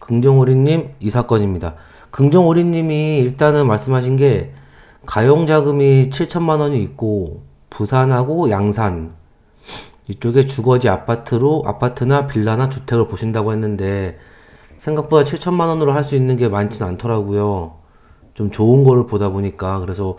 긍정오리님 이 사건입니다. 긍정오리님이 일단은 말씀하신 게 가용자금이 7천만 원이 있고 부산하고 양산 이쪽에 주거지 아파트나 빌라나 주택을 보신다고 했는데 생각보다 7천만 원으로 할 수 있는 게 많지는 않더라고요. 좀 좋은 거를 보다 보니까 그래서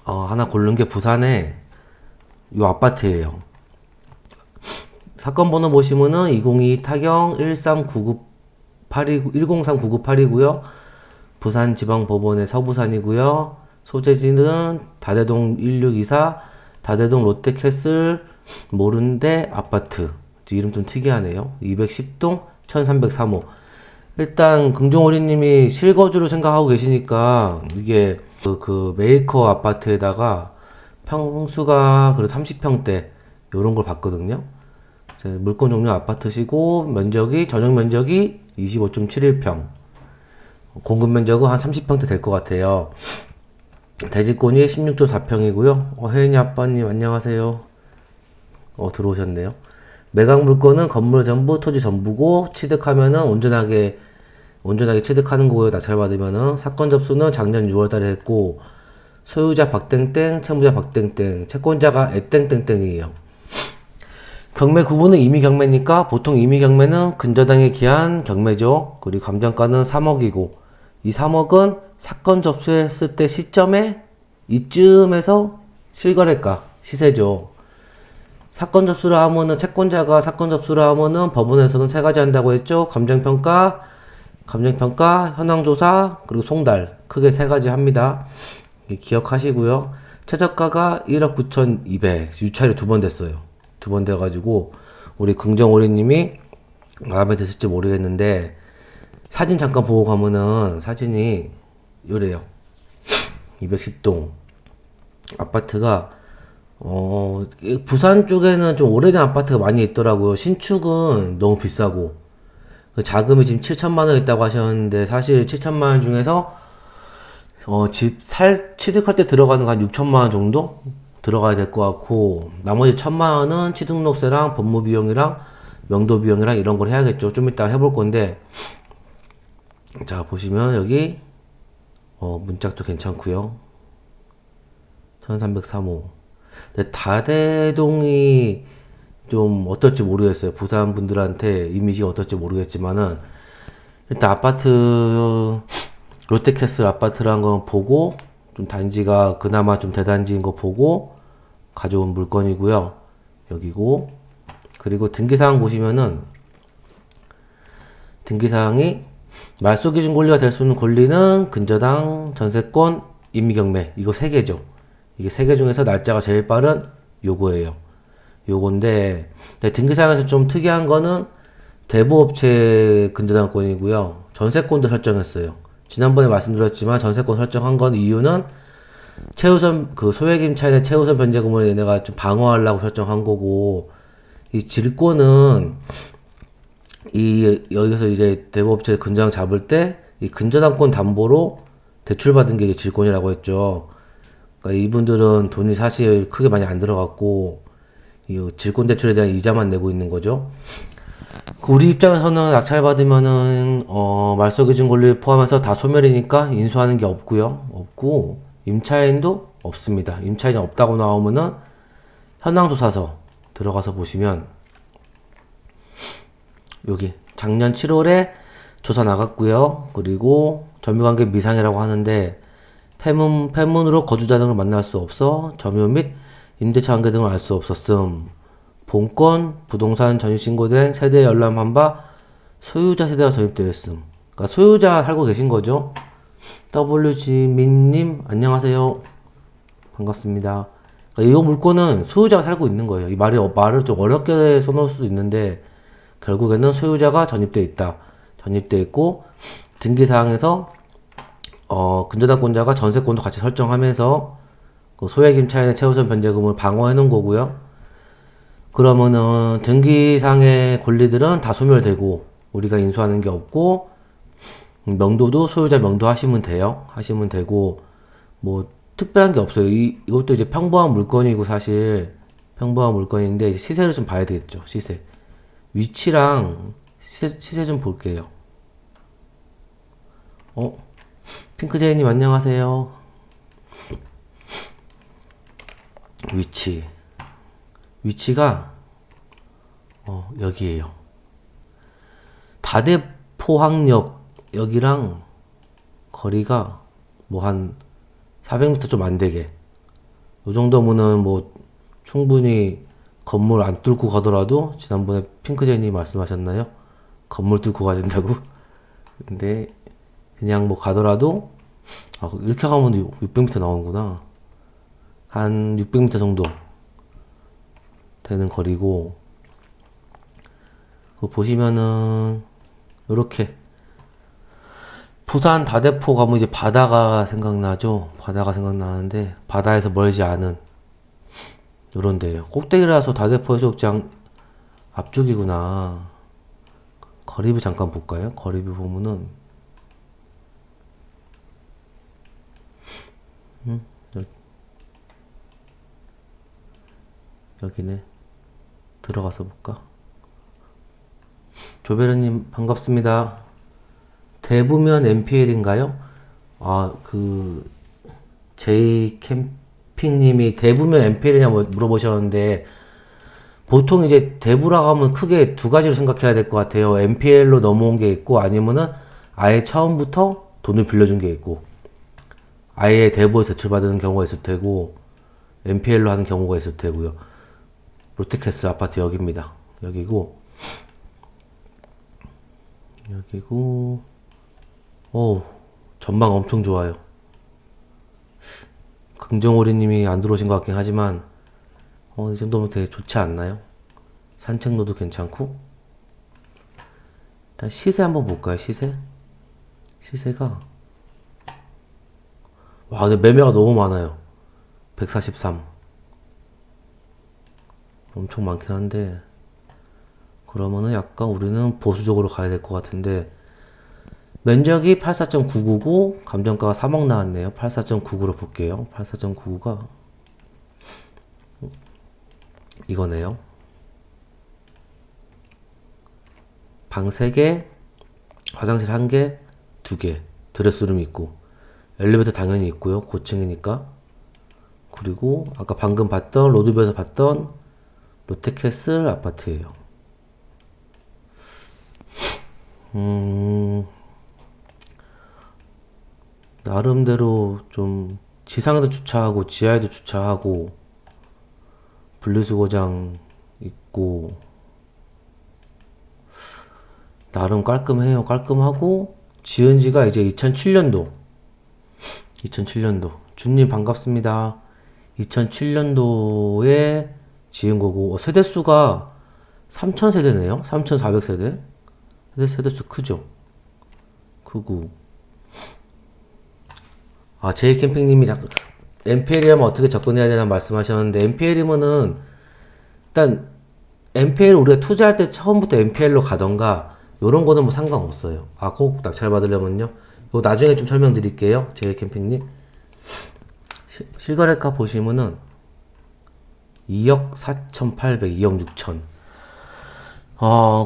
하나 고른 게 부산에 요 아파트예요. 사건 번호 보시면은 202 타경 1039982고요. 부산지방법원의 서부산이고요. 소재지는 다대동 1624 다대동 롯데캐슬 모른데 아파트. 이름 좀 특이하네요. 210동 1303호. 일단 긍정오리님이 실거주를 생각하고 계시니까 이게 그 메이커 아파트에다가 평수가 그래도 30평대 요런 걸 봤거든요. 물건 종류 아파트시고 전용 면적이 25.71평, 공급 면적은 한 30평대 될 것 같아요. 대지권이 16.4평이고요. 혜인이 아빠님 안녕하세요. 들어오셨네요. 매각 물건은 건물 전부, 토지 전부고 취득하면은 온전하게 취득하는 거고요. 낙찰받으면은 사건 접수는 작년 6월달에 했고 소유자 박땡땡, 채무자 박땡땡, 채권자가 애땡땡땡이에요. 경매 구분은 임의 경매니까 보통 임의 경매는 근저당에 기한 경매죠. 그리고 감정가는 3억이고 이 3억은 사건 접수했을 때 시점에 이쯤에서 실거래가 시세죠. 사건 접수를 하면은 채권자가 사건 접수를 하면은 법원에서는 세 가지 한다고 했죠. 감정평가, 현황조사, 그리고 송달 크게 세 가지 합니다. 기억하시고요. 최저가가 1억 9,200 유찰이 두 번 됐어요. 두 번 돼가지고 우리 긍정오리님이 마음에 드실지 모르겠는데 사진 잠깐 보고 가면은 사진이 요래요. 210동 아파트가 부산 쪽에는 좀 오래된 아파트가 많이 있더라고요. 신축은 너무 비싸고 그 자금이 지금 7천만 원 있다고 하셨는데 사실 7천만 원 중에서 취득할 때 들어가는 거 한 6천만 원 정도 들어가야 될 것 같고 나머지 1천만 원은 취득록세랑 법무 비용이랑 명도 비용이랑 이런 걸 해야겠죠. 좀 이따 해볼 건데 자 보시면 여기 문짝도 괜찮고요. 1303호. 근데 다대동이 좀 어떨지 모르겠어요. 부산 분들한테 이미지가 어떨지 모르겠지만은 일단 아파트 롯데캐슬 아파트라는 거 보고 좀 단지가 그나마 좀 대단지인 거 보고 가져온 물건이고요. 여기고 그리고 등기사항 보시면은 등기사항이 말소기준 권리가 될 수 있는 권리는 근저당, 전세권, 임의경매 이거 세 개죠. 이게 세 개 중에서 날짜가 제일 빠른 요거예요. 요건데 등기사항에서 좀 특이한 거는 대부업체 근저당권이고요. 전세권도 설정했어요. 지난번에 말씀드렸지만 전세권 설정한 건 이유는 최우선 소액 임차인의 최우선 변제금을 얘네가 좀 방어하려고 설정한 거고 이 질권은 여기서 이제 대부업체 근저당 잡을 때 이 근저당권 담보로 대출받은 게 이제 질권이라고 했죠. 그러니까 이분들은 돈이 사실 크게 많이 안 들어갔고 이 질권 대출에 대한 이자만 내고 있는 거죠. 우리 입장에서는 낙찰받으면은 말소기준 권리 포함해서 다 소멸이니까 인수하는 게 없고 임차인도 없습니다. 임차인이 없다고 나오면은 현황조사서 들어가서 보시면 여기 작년 7월에 조사 나갔고요. 그리고 점유관계 미상이라고 하는데 폐문으로 거주자 등을 만날 수 없어 점유 및 임대차 관계 등을 알 수 없었음. 본권 부동산 전입신고된 세대 열람한 바 소유자 세대가 전입되었음. 그러니까 소유자 살고 계신 거죠. WG민님 안녕하세요. 반갑습니다. 그러니까 이 물건은 소유자가 살고 있는 거예요. 이 말을 좀 어렵게 써놓을 수도 있는데 결국에는 소유자가 전입돼 있다. 전입돼 있고 등기사항에서 근저당권자가 전세권도 같이 설정하면서 그 소액 임차인의 최우선 변제금을 방어해 놓은 거고요. 그러면은 등기상의 권리들은 다 소멸되고 우리가 인수하는 게 없고 명도도 소유자 명도 하시면 돼요. 하시면 되고 뭐 특별한 게 없어요. 이것도 이제 평범한 물건이고 사실 평범한 물건인데 이제 시세를 좀 봐야 되겠죠. 시세 위치랑 시세 좀 볼게요. 어? 핑크제이님 안녕하세요. 위치가 여기에요. 다대포항역 여기랑 거리가 뭐 한 400m 좀 안 되게. 요 정도면은 뭐 충분히 건물 안 뚫고 가더라도 지난번에 핑크제이님 말씀하셨나요? 건물 뚫고 가야 된다고? 근데 그냥 뭐 가더라도 이렇게 가면 600m 나오는구나. 한 600m 정도 되는 거리고, 그거 보시면은 요렇게 부산 다대포 가면 이제 바다가 생각나죠. 바다가 생각나는데 바다에서 멀지 않은 요런 데예요. 꼭대기라서 다대포 해수욕장 앞쪽이구나. 거리뷰 잠깐 볼까요? 거리뷰 보면은 여기네. 들어가서 볼까? 조베르님 반갑습니다. 대부면 MPL인가요? 제이 캠핑님이 대부면 MPL이냐 물어보셨는데, 보통 이제 대부라고 하면 크게 두 가지로 생각해야 될 것 같아요. MPL로 넘어온 게 있고, 아니면은 아예 처음부터 돈을 빌려준 게 있고, 아예 대부에서 대출받은 경우가 있을 테고, MPL로 하는 경우가 있을 테고요. 롯데캐슬 아파트 여기입니다. 여기고, 전망 엄청 좋아요. 긍정오리님이 안 들어오신 것 같긴 하지만, 이 정도면 되게 좋지 않나요? 산책로도 괜찮고. 일단 시세 한번 볼까요? 시세가 와, 근데 매매가 너무 많아요. 143 엄청 많긴 한데, 그러면은 약간 우리는 보수적으로 가야 될 것 같은데, 면적이 84.999, 감정가가 3억 나왔네요. 84.99로 볼게요. 84.99가 이거네요. 방 3개, 화장실 1개, 2개, 드레스룸 있고, 엘리베이터 당연히 있고요. 고층이니까. 그리고 아까 방금 봤던 로드뷰에서 봤던 롯데캐슬 아파트예요. 나름대로 좀 지상에도 주차하고 지하에도 주차하고 분리수거장 있고, 나름 깔끔해요. 깔끔하고, 지은 지가 이제 2007년도 준님 반갑습니다. 2007년도에 지은 거고, 세대수가 3000세대네요. 3400세대. 세대수 크죠? 크고. 제이 캠핑님이 자꾸 MPL이라면 어떻게 접근해야 되나 말씀하셨는데, MPL이면은 일단 MPL 우리가 투자할 때 처음부터 MPL로 가던가 요런 거는 뭐 상관없어요. 꼭 낙찰 받으려면요. 이거 나중에 좀 설명드릴게요. 제이 캠핑님. 실거래가 보시면은 2억 4,800, 2억 6천.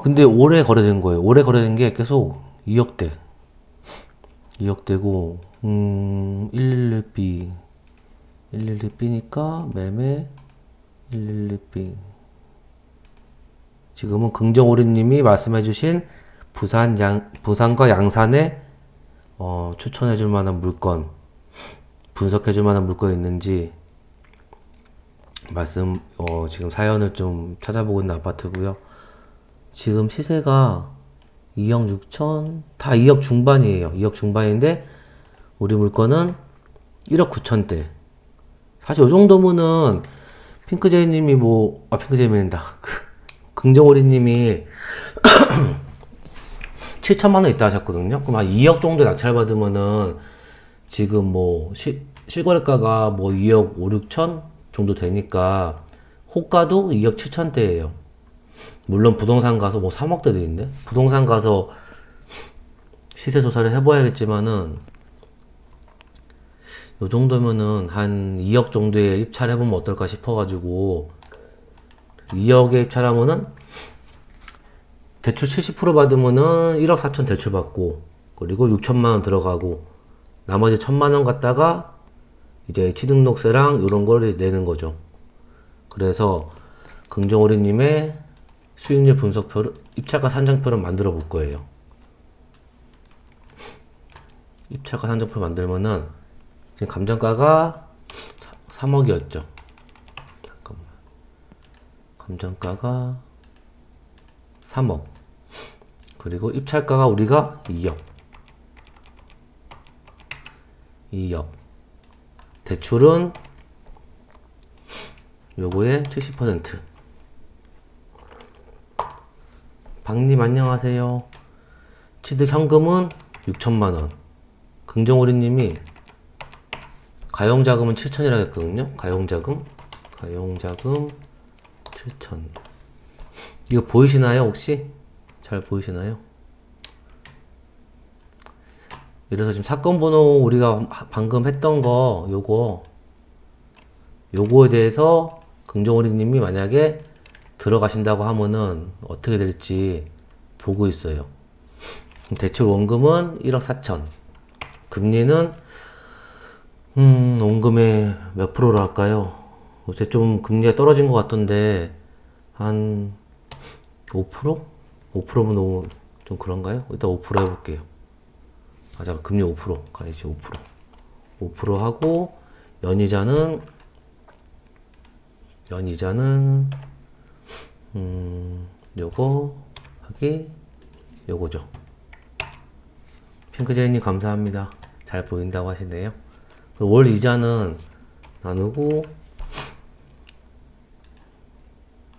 근데 올해 거래된 거예요. 올해 거래된 게 계속 2억대. 2억대고, 111B. 111B니까 매매 111B. 지금은 긍정오리님이 말씀해주신 부산과 양산에 추천해줄 만한 물건, 분석해줄 만한 물건 있는지 지금 사연을 좀 찾아보고 있는 아파트고요. 지금 시세가 2억 6천, 다 2억 중반이에요. 2억 중반인데 우리 물건은 1억 9천대. 사실 이 정도면은 핑크제이님이 핑크제이맨이다. 긍정오리님이 7천만 원 있다 하셨거든요. 그럼 한 2억 정도 낙찰 받으면은 지금 실거래가가 2억 5, 6천 정도 되니까 호가도 2억 7천대예요. 물론 부동산 가서 3억대도 있는데, 부동산 가서 시세 조사를 해봐야겠지만은 요 정도면은 한 2억 정도에 입찰해보면 어떨까 싶어가지고, 2억에 입찰하면은 대출 70% 받으면은 1억 4천 대출 받고, 그리고 6천만 원 들어가고 나머지 1천만 원 갖다가 이제 취등록세랑 이런 걸 내는 거죠. 그래서 긍정오리님의 수익률 분석표를 입찰가 산정표를 만들어 볼 거예요. 입찰가 산정표 만들면은 지금 감정가가 3억이었죠. 잠깐만. 감정가가 3억. 그리고 입찰가가 우리가 2억. 2억. 대출은 요거의 70%. 박님 안녕하세요. 취득 현금은 6천만 원. 긍정오리님이 가용자금은 7천이라고 했거든요. 가용자금 7천. 이거 보이시나요 혹시? 잘 보이시나요? 이래서 지금 사건 번호 우리가 방금 했던 거 요거에 대해서 긍정오리님이 만약에 들어가신다고 하면은 어떻게 될지 보고 있어요. 대출 원금은 1억 4천. 금리는 원금의 몇 프로로 할까요? 요새 좀 금리가 떨어진 것 같던데 한 5%? 5%면 너무 좀 그런가요? 일단 5% 해볼게요. 아, 잠깐 금리 5% 가야지. 5% 하고 연이자는 요거 하기 요거죠. 핑크제이님 감사합니다. 잘 보인다고 하시네요. 월 이자는 나누고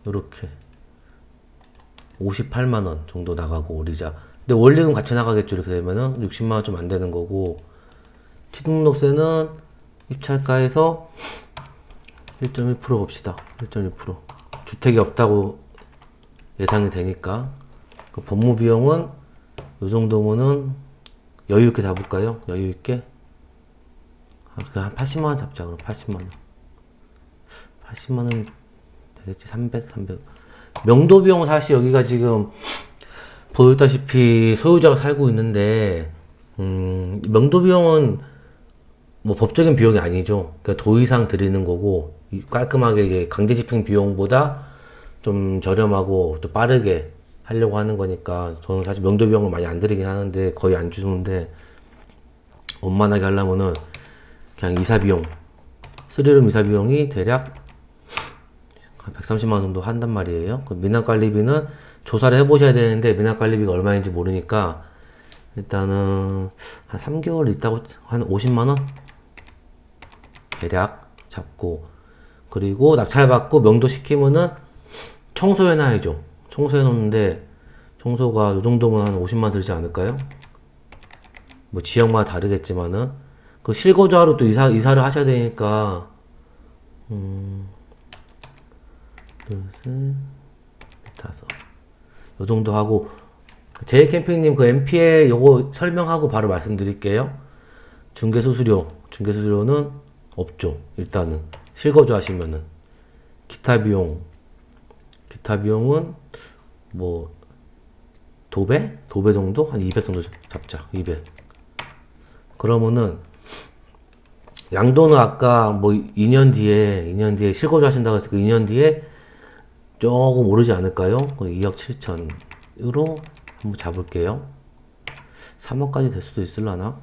요렇게 58만원 정도 나가고 월 이자. 근데 원리금 같이 나가겠죠. 이렇게 되면은 60만원 좀 안 되는 거고, 취등록세는 입찰가에서 1.1% 봅시다. 1.1%. 주택이 없다고 예상이 되니까. 그 법무비용은 요 정도면은 여유있게 잡을까요? 여유있게? 그냥 한 80만원 잡자. 그럼 80만원. 80만원 되겠지. 300. 명도비용은 사실 여기가 지금 보였다시피 소유자가 살고 있는데, 명도비용은 뭐 법적인 비용이 아니죠. 그러니까 도의상 드리는 거고, 깔끔하게 이제 강제집행 비용보다 좀 저렴하고 또 빠르게 하려고 하는 거니까, 저는 사실 명도비용을 많이 안 드리긴 하는데, 거의 안 주는데, 원만하게 하려면은 그냥 이사비용, 3룸 이사비용이 대략 한 130만 원 정도 한단 말이에요. 그 미납관리비는 조사를 해보셔야 되는데, 미납관리비가 얼마인지 모르니까, 일단은 한 3개월 있다고 한 50만 원 대략 잡고, 그리고 낙찰받고 명도시키면은 청소해놔야죠. 청소해놓는데 청소가 이 정도면 한 50만 원 들지 않을까요? 뭐 지역마다 다르겠지만은 그 실거주하러 또 이사를 하셔야 되니까 둘, 셋, 다섯 요 정도 하고, 제이캠핑님 그 MPL 요거 설명하고 바로 말씀드릴게요. 중개수수료는 없죠. 일단은 실거주 하시면은 기타 비용은 뭐 도배 정도 한 200 정도 잡자. 200. 그러면은 양도는 아까 뭐 2년 뒤에 실거주 하신다고 해서 그 2년 뒤에 조금 오르지 않을까요? 2억 7천으로 한번 잡을게요. 3억까지 될 수도 있을라나?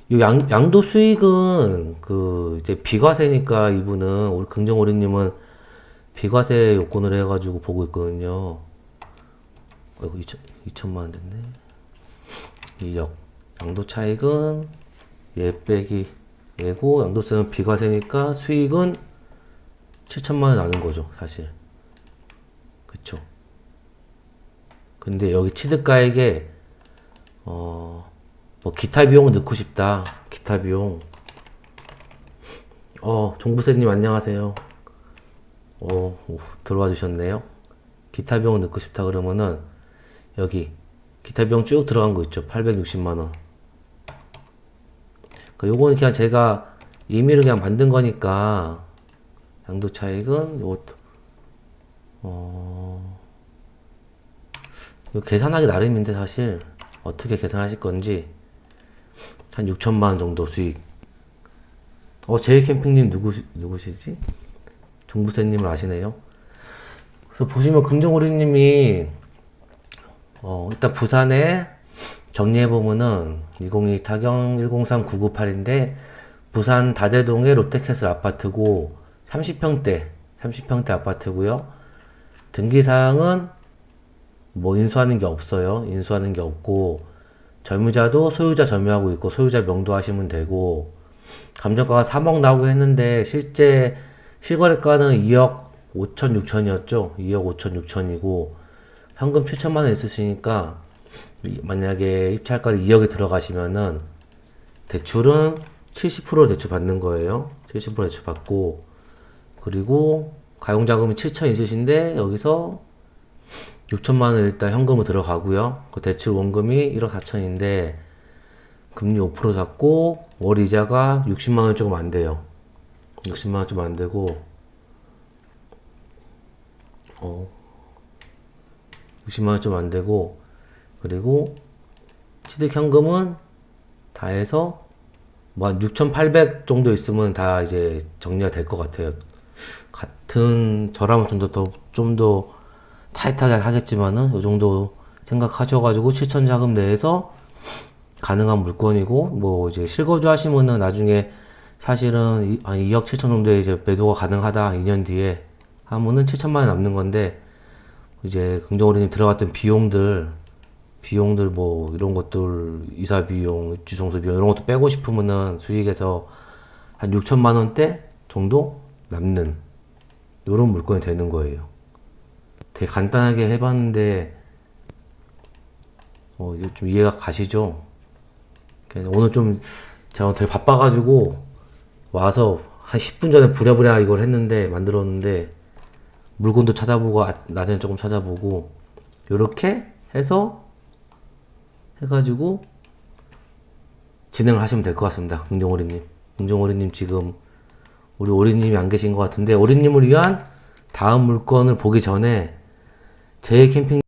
이 양도 수익은 그 이제 비과세니까, 이분은 우리 긍정오리님은 비과세 요건을 해가지고 보고 있거든요. 아이고 2천만 원 됐네. 2억. 양도 차익은 얘 빼기 얘고, 양도세는 비과세니까 수익은 7천만 원 나는 거죠, 사실. 그쵸? 근데 여기 취득가액에 뭐 기타 비용을 넣고 싶다. 기타 비용. 종부세님 안녕하세요. 들어와 주셨네요. 기타 비용을 넣고 싶다 그러면은 여기 기타 비용 쭉 들어간 거 있죠. 860만 원. 그러니까 요거는 그냥 제가 임의로 그냥 만든 거니까, 양도 차익은 요것도 이거 계산하기 나름인데 사실 어떻게 계산하실 건지. 한 6천만 원 정도 수익. 제이캠핑님 누구시지? 종부세님을 아시네요. 그래서 보시면 금정오리님이 일단 부산에 정리해보면은 202 타경 103998인데 부산 다대동의 롯데캐슬 아파트고 30평대 아파트고요. 등기사항은 뭐 인수하는 게 없어요. 인수하는 게 없고 점유자도 소유자 점유하고 있고 소유자 명도하시면 되고 감정가가 3억 나오고 했는데 실제 실거래가는 2억 5천 6천이었죠. 2억 5천 6천이고 현금 7천만 원 있으시니까 만약에 입찰가를 2억에 들어가시면은 대출은 70% 대출 받는 거예요. 70% 대출 받고 그리고 가용자금이 7천 있으신데 여기서 6천만 원 일단 현금으로 들어가고요. 그 대출 원금이 1억 4천인데 금리 5% 잡고 월 이자가 60만 원 조금 안 돼요. 60만 원 좀 안 되고 60만 원 좀 안 되고 그리고 취득 현금은 다 해서 뭐 한 6,800 정도 있으면 다 이제 정리가 될 것 같아요. 같은 저라면 좀 더 타이트하게 하겠지만은 이 정도 생각하셔가지고 7천 자금 내에서 가능한 물건이고 뭐 이제 실거주 하시면은 나중에 사실은 한 2억 7천 정도에 이제 매도가 가능하다 2년 뒤에 하면은 7천만 원 남는 건데 이제 긍정어린이 들어갔던 비용들 뭐 이런 것들 이사 비용, 입주 청소 비용 이런 것도 빼고 싶으면은 수익에서 한 6천만 원대 정도 남는 이런 물건이 되는 거예요. 되게 간단하게 해봤는데 이제 좀 이해가 가시죠? 오늘 좀 제가 되게 바빠가지고 와서 한 10분 전에 부랴부랴 이걸 했는데 만들었는데 물건도 찾아보고 낮에는 조금 찾아보고 요렇게 해서 해가지고 진행을 하시면 될 것 같습니다. 긍정오리님 지금 우리 오리님이 안 계신 것 같은데 오리님을 위한 다음 물건을 보기 전에 제 캠핑